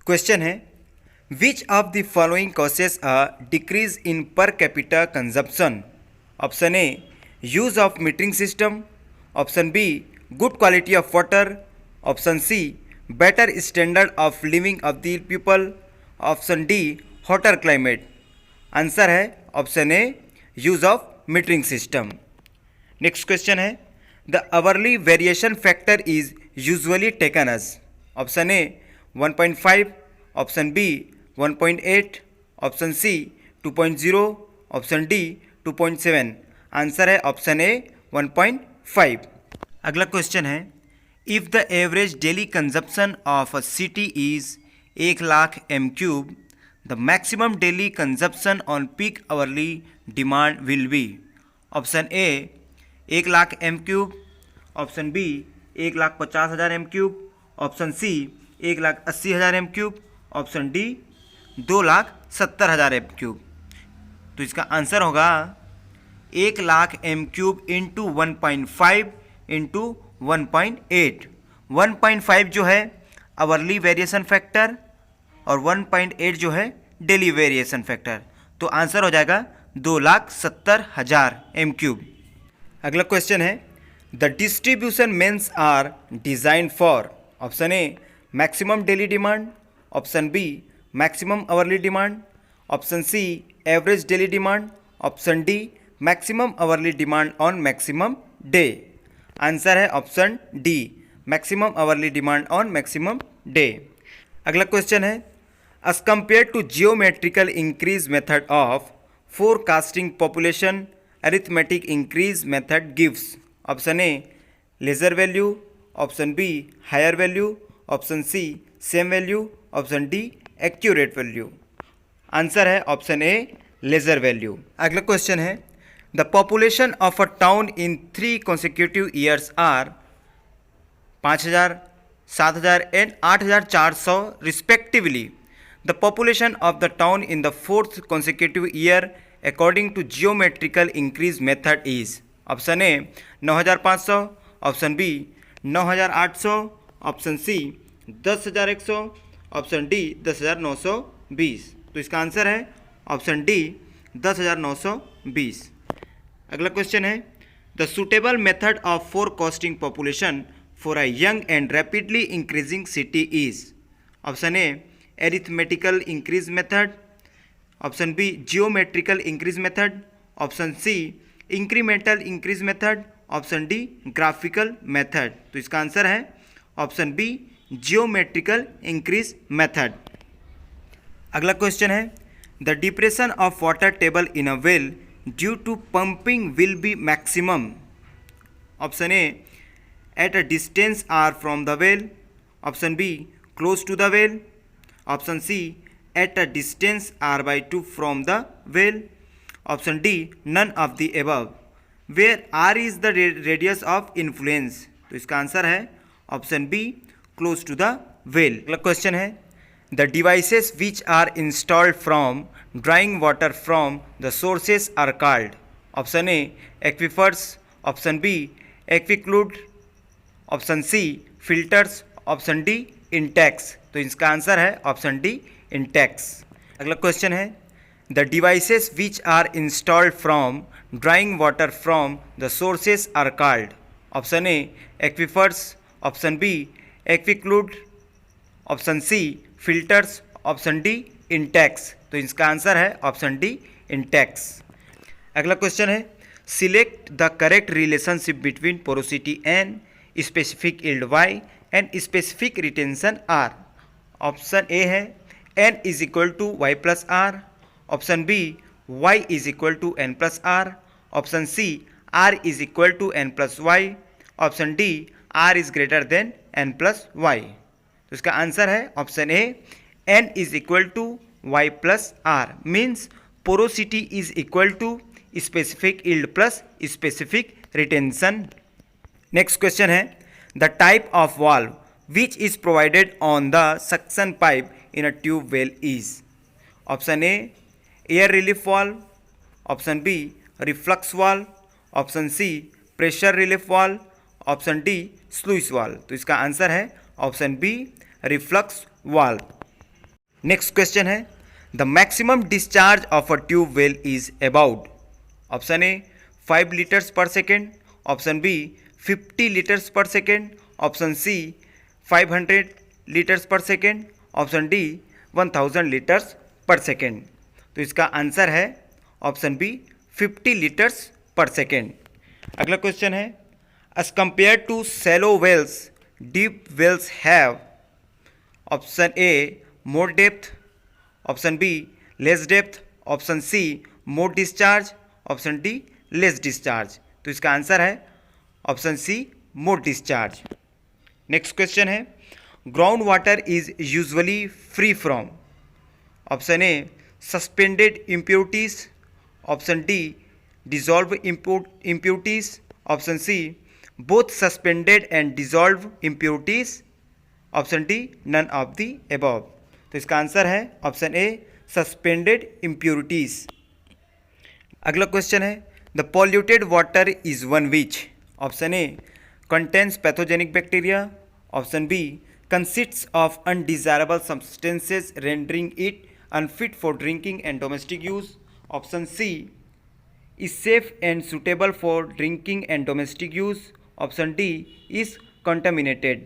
Question है, which of the following causes a decrease in per capita consumption? Option A, use of metering system. Option B, good quality of water. Option C, better standard of living of the people. Option D, hotter climate. Answer है option A, use of metering system. Next question है, the hourly variation factor is usually taken as. Option A 1.5, option B 1.8, option C 2.0, option D 2.7। Answer है option A 1.5। अगला question है, if the average daily consumption of a city is 1 lakh M cube, the maximum daily consumption on peak hourly demand will be. Option A 1 lakh M cube, option B 1,50,000 M cube, option C 1,80,000 M cube, option D 2,70,000 M cube. तो इसका answer होगा 1 lakh M cube into 1.5 into 1.8। 1.5 जो है hourly variation factor और 1.8 जो है daily variation factor. तो answer हो जाएगा 2,70,000 एम क्यूब। अगला क्वेश्चन है, the distribution mains are design for. Option A maximum daily demand, option B maximum hourly demand, option C average daily demand, option D maximum hourly demand on maximum day. Answer है option D, maximum hourly demand on maximum day. अगला question है, as compare to geometrical increase method of forecasting population, arithmetic increase method gives. Option A lesser value, option B higher value, option C same value, option D accurate value. Answer है option A lesser value. अगला question है, the population of a town in 3 consecutive years are 5,000, 7,000 and 8,400 respectively. The population of the town in the 4th consecutive year according to geometrical increase method is. Option A 9,500, option B 9,800, option C 10,100, option D 10,920। तो इसका answer है option D 10,920। अगला question है, the suitable method of forecasting population for a young and rapidly increasing city is. Option A arithmetical increase method, option B geometrical increase method, option C incremental increase method, option D graphical method. तो इसका answer है option B geometrical increase method. अगला question है, the depression of water table in a well due to pumping will be maximum. Option A at a distance R from the well, option B close to the well, option C at a distance R by 2 from the well, option D none of the above, where R is the radius of influence. तो इसका answer है option B close to the well. अगला question है, the devices which are installed from drawing water from the sources are called. Option A aquifers, option B aquiclude, option C filters, option D intakes. तो इसका answer है option D intakes. अगला question है, the devices which are installed from drawing water from the sources are called. Option A aquifers, option B aquiclude, option C filters, option D intakes. तो इसका answer है option D intakes. अगला question है, select the correct relationship between porosity N, specific yield Y and specific retention R. Option A है N is equal to Y plus R, option B Y is equal to N plus R, option C R is equal to N plus Y, option D R is greater than N plus Y. तो इसका answer है option A N is equal to Y plus R, means porosity is equal to specific yield plus specific retention. Next question है, the type of valve which is provided on the suction pipe in a tube well is. Option A air relief valve, option B reflux valve, option C pressure relief valve, option D sluice valve. तो इसका answer है option B reflux valve. Next question है the maximum discharge of a tube well is about. Option A 5 litres per second, option B 50 litres per second, option C 500 litres per second, option D 1000 litres per second. तो इसका answer है option B 50 litres per second. अगला question है as compare to shallow wells deep wells have. Option A more depth, option B less depth, option C more discharge, option D less discharge. तो इसका answer है option C more discharge. Next question है ground water is usually free from. Option A suspended impurities, option D dissolve impurities, option C both suspended and dissolve impurities, option D none of the above. तो इसका answer है option A suspended impurities. अगला question है the polluted water is one which. Option A contains pathogenic bacteria, option B consists of undesirable substances rendering it unfit for drinking and domestic use, option C is safe and suitable for drinking and domestic use, option D is contaminated।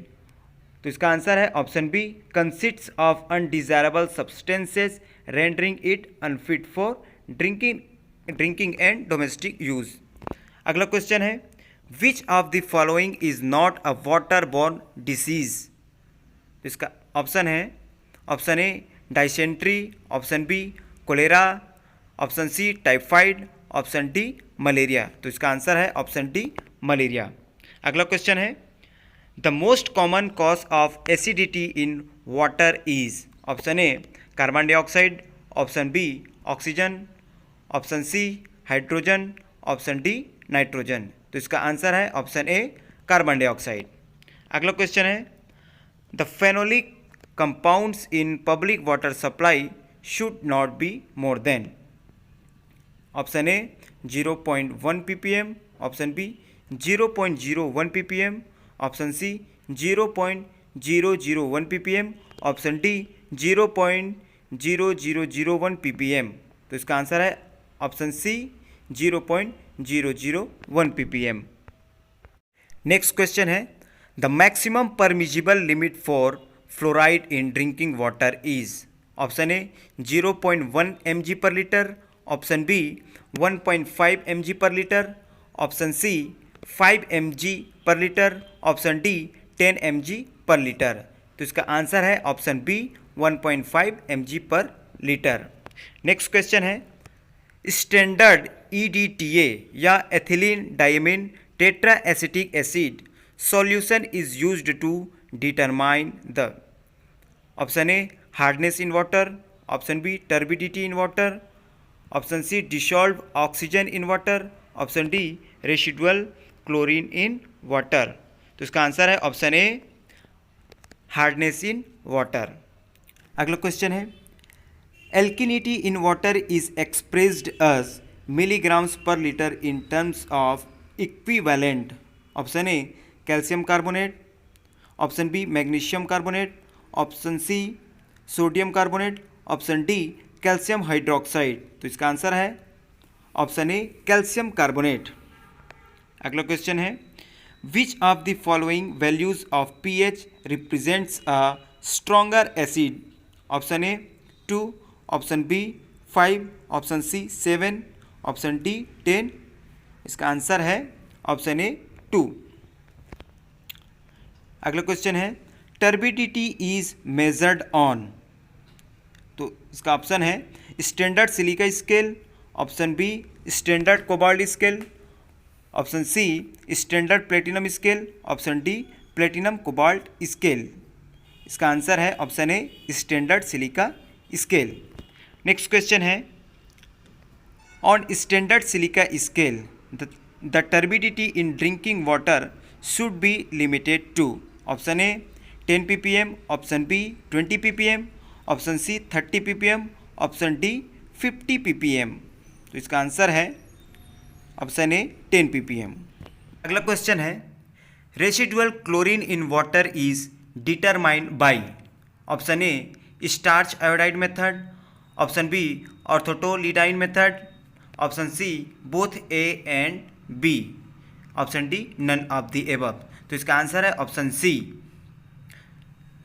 तो इसका answer है option B consists of undesirable substances rendering it unfit for drinking and domestic use। अगला question है which of the following is not a waterborne disease। इसका option है option A dysentery, option B cholera, option C typhoid, option D malaria. तो इसका answer है option D malaria. अगला question है the most common cause of acidity in water is. Option A carbon dioxide, option B oxygen, option C hydrogen, option D nitrogen. तो इसका answer है option A carbon dioxide. अगला question है the phenolic compounds in public water supply should not be more than। Option A 0.1 ppm, option B 0.01 ppm, option C 0.001 ppm, option D 0.0001 ppm। तो इसका answer है option C 0.001 ppm। Next question है The maximum permissible limit for fluoride in drinking water is। Option A 0.1 mg per liter, option B 1.5 mg per liter, option C 5 mg per liter, option D 10 mg per liter। तो इसका answer है option B 1.5 mg per liter। Next question है standard EDTA या ethylene diamine tetra acetic acid solution is used to determine the। Option A hardness in water, option B turbidity in water, option C dissolve oxygen in water, option D residual chlorine in water. तो इसका answer है option A hardness in water. अगला question है alkalinity in water is expressed as milligrams per litre in terms of equivalent. Option A calcium carbonate, option B magnesium carbonate, option C sodium carbonate, option D calcium hydroxide. तो इसका answer है option A calcium carbonate. अगला question है which of the following values of pH represents a stronger acid. Option A 2, option B 5, option C 7, option D 10। इसका answer है option A 2। अगला question है turbidity is measured on. तो इसका option है standard silica scale, option B standard cobalt scale, option C standard platinum scale, option D platinum cobalt scale. इसका answer है option A standard silica scale. Next question है on standard silica scale the turbidity in drinking water should be limited to. Option A 10 ppm, option B 20 ppm, option C 30 ppm, option D 50 ppm। तो इसका answer है option A 10 ppm। अगला question है residual chlorine in water is determined by. Option A starch iodide method, option B orthotolidine method, option C both A and B, option D none of the above। तो इसका answer है option C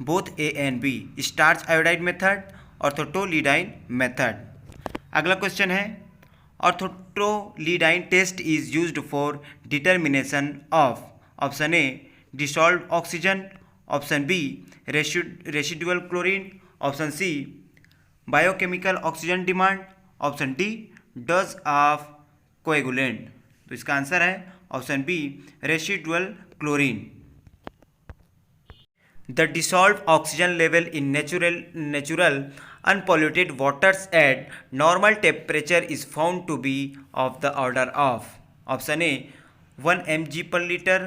both A and B, starch iodide method, orthotolidine method. अगला question है orthotolidine test is used for determination of, option A dissolve oxygen, option B residual chlorine, option C biochemical oxygen demand, option D dose of coagulant. तो इसका answer है option B residual chlorine. The dissolved oxygen level in natural unpolluted waters at normal temperature is found to be of the order of, option A 1 mg per liter,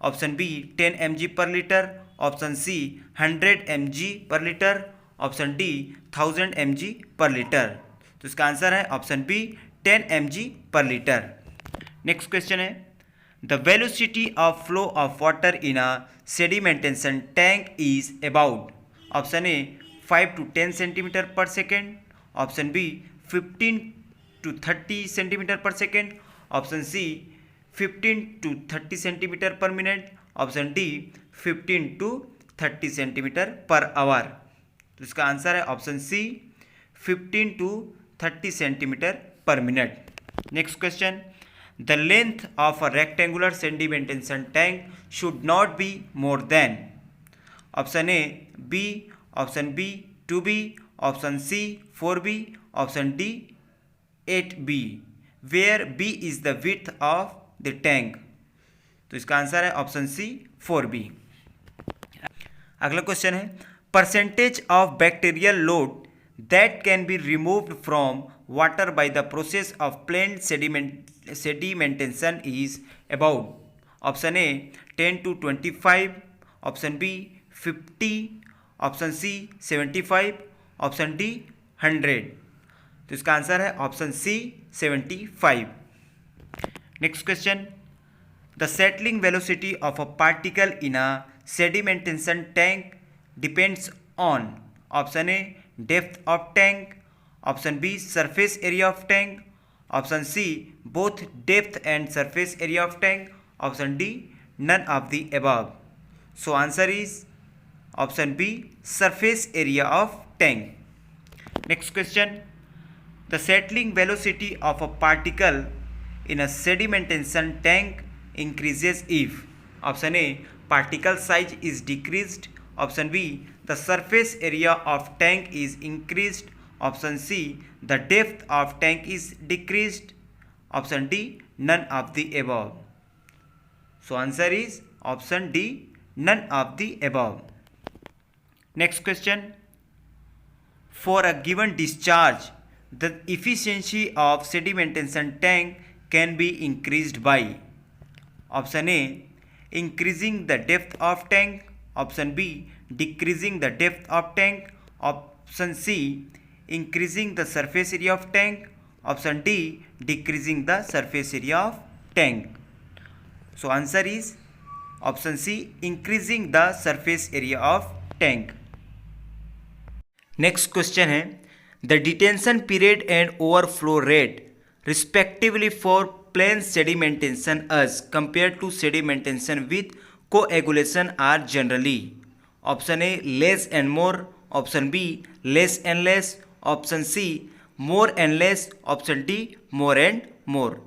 option B 10 mg per liter, option C 100 mg per liter, option D 1000 mg per liter। तो इसका answer है option B 10 mg per liter। Next question है The velocity of flow of water in a sedimentation tank is about, option A 5 to 10 centimeter per second, option B 15 to 30 centimeter per second, option C 15 to 30 centimeter per minute, option D 15 to 30 centimeter per hour। तो इसका answer है option C 15 to 30 centimeter per minute। Next question The length of a rectangular sedimentation tank should not be more than, option A B, option B 2B, option C 4B, option D 8B, where B is the width of the tank। तो इसका answer है option सी 4B। अगला question है percentage of bacterial load that can be removed from water by the process of plain sedimentation is about, option A 10 to 25, option B 50, option C 75, option D 100। तो इसका answer है option C 75। Next question the settling velocity of a particle in a sedimentation tank depends on, option A depth of tank, option B surface area of tank, option C both depth and surface area of tank, option D none of the above। So answer is option B surface area of tank। Next question the settling velocity of a particle in a sedimentation tank increases if, option A particle size is decreased, option B the surface area of tank is increased, option C the depth of tank is decreased, option D none of the above। So answer is option D none of the above। Next question for a given discharge the efficiency of sedimentation tank can be increased by, option A increasing the depth of tank, option B decreasing the depth of tank, option C increasing the surface area of tank, option D decreasing the surface area of tank। So answer is option C increasing the surface area of tank। Next question है the detention period and overflow rate respectively for plain sedimentation as compared to sedimentation with coagulation are generally, option A less and more, option B less and less, option C more and less, option D more and more।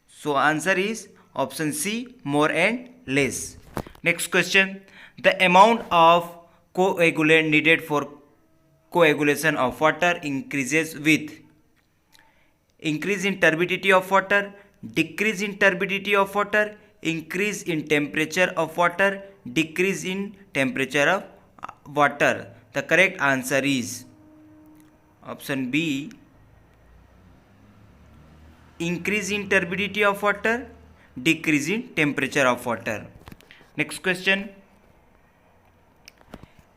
So answer is option C more and less। Next question the amount of coagulant needed for coagulation of water increases with increase in turbidity of water, decrease in turbidity of water, increase in temperature of water, decrease in temperature of water। The correct answer is option B increase in turbidity of water, decrease in temperature of water। Next question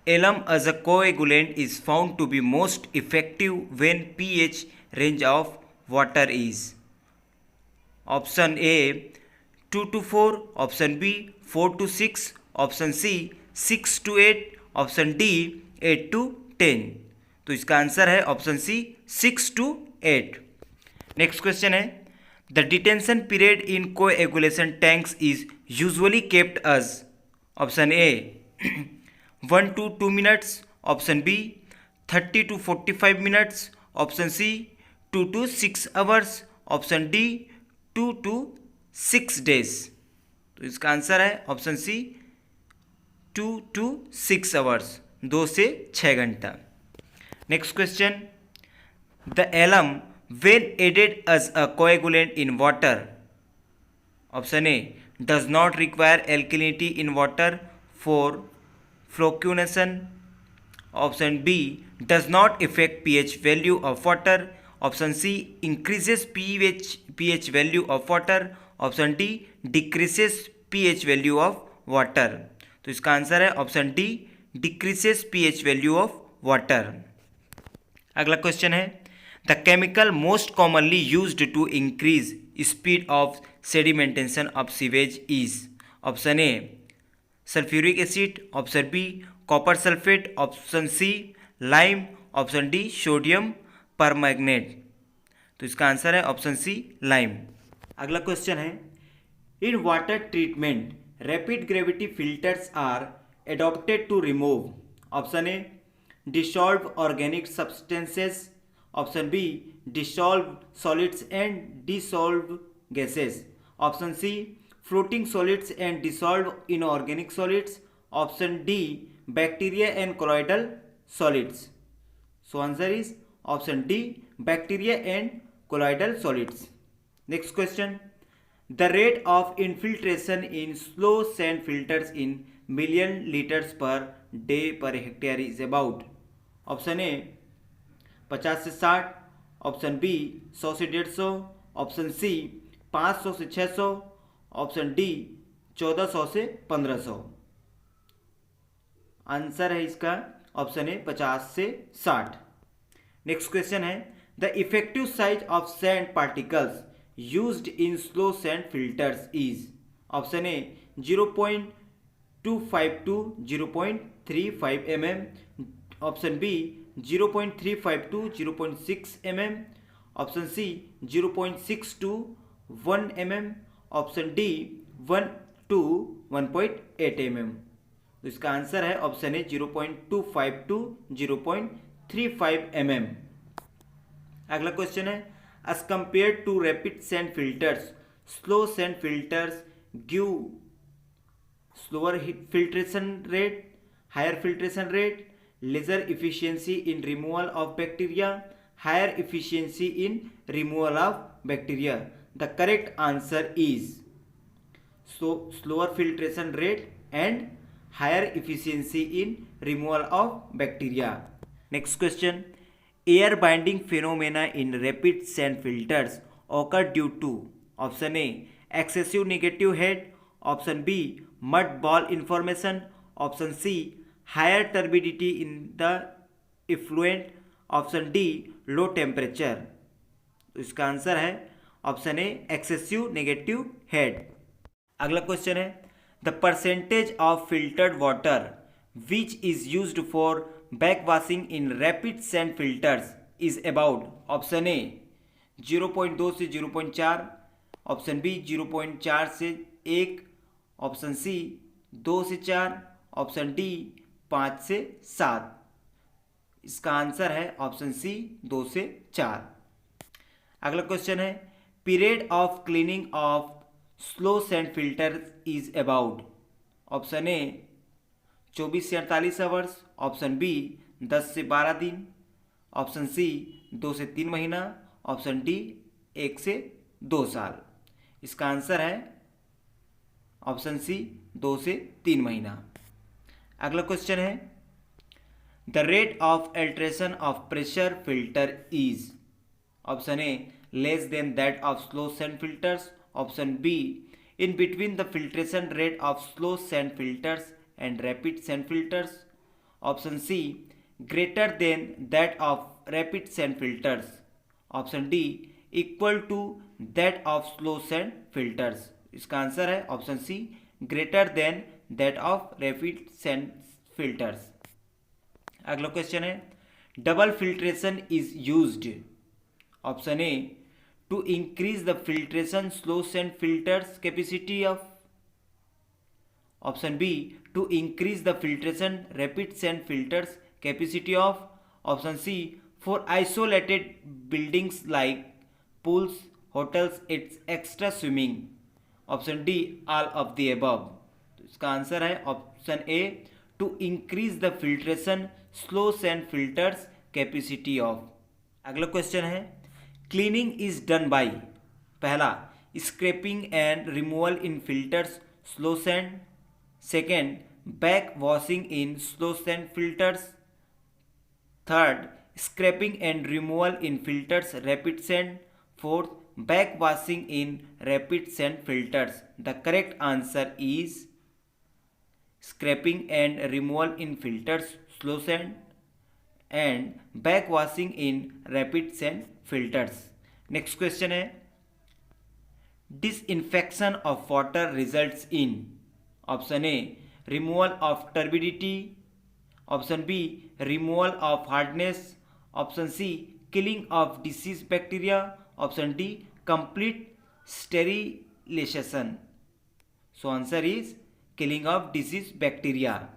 alum as a coagulant is found to be most effective when pH range of water is, option A 2 to 4, option B 4 to 6, option C 6 to 8, option D 8 to 10। तो इसका answer है option C 6 to 8। Next question है the detention period in coagulation tanks is usually kept as option A 1 to 2 minutes, option B 30 to 45 minutes, option C 2 to 6 hours, option D 2 to 6 days. तो इसका answer है option C 2 to 6 hours, 2 से 6 घंटा। Next question the alum when added as a coagulant in water, option A does not require alkalinity in water for flocculation, option B does not affect pH value of water, option C increases pH value of water, option D decreases pH value of water। तो इसका answer है option D decreases pH value of water. अगला question है the chemical most commonly used to increase speed of sedimentation of sewage is, option A sulphuric acid, option B copper sulphate, option C lime, option D sodium permanganate. तो इसका answer है option C lime. अगला question है in water treatment rapid gravity filters are adopted to remove, option A dissolve organic substances, option B dissolve solids and dissolve gases, option C floating solids and dissolve inorganic solids, option D bacteria and colloidal solids. So answer is option D bacteria and colloidal solids. Next question the rate of infiltration in slow sand filters in million litres per day per hectare is about, option A 50 से 60, option B 100 से 150, option C 500 से 600, option D 1400 से 1500। Answer है इसका option A 50 से 60। Next question है the effective size of sand particles used in slow sand filters is, option A 0.25 to 0.35 mm, option B 0.35 to 0.6 mm, option C 0.6 to 1 mm, option D 1 to 1.8 mm। तो इसका answer है option A 0.25 to 0.35 mm। अगला question है as compare to rapid sand filters slow sand filters give slower filtration rate, higher filtration rate, lesser efficiency in removal of bacteria, higher efficiency in removal of bacteria। The correct answer is so slower filtration rate and higher efficiency in removal of bacteria। Next question air binding phenomena in rapid sand filters occur due to, option A excessive negative head, option B mud ball information, option C higher turbidity in the effluent, option D low temperature. तो इसका answer है option ए excessive negative head. अगला question है the percentage of filtered water which is used for back washing in rapid sand filters is about, option ए 0.2 से 0.4, option B 0.4 से 1, option C 2 से 4, option D 5 से 7। इसका आंसर है option C 2 से 4। अगला क्वेश्चन है period of cleaning of slow sand filter is about, option ए 24 से 48 आवर्स, ऑप्शन बी 10 से 12 दिन, ऑप्शन सी 2 से 3 महीना, ऑप्शन डी 1 से 2 साल। इसका आंसर है ऑप्शन सी 2 से 3 महीना। अगला क्वेश्चन है the rate of filtration of pressure filter is, option A less than that of slow sand filters, option B in between the filtration rate of slow sand filters and rapid sand filters, option C greater than that of rapid sand filters, option D equal to that of slow sand filters। इसका answer है option C greater than that of rapid sand filters। अगला question है double filtration is used option A to increase the filtration slow sand filters capacity of option B to increase the filtration rapid sand filters capacity of option C for isolated buildings like pools, hotels, it's extra swimming. Option D all of the above. तो इसका answer है option A to increase the filtration slow sand filters capacity of. अगला question है cleaning is done by पहला scraping and removal in filters slow sand, second back washing in slow sand filters, third scraping and removal in filters rapid sand, fourth back washing in rapid sand filters. The correct answer is scraping and removal in filters slow sand and back washing in rapid sand filters. Next question है disinfection of water results in option A removal of turbidity, option B removal of hardness, option C killing of disease bacteria, option D complete sterilization. So answer is killing of disease bacteria.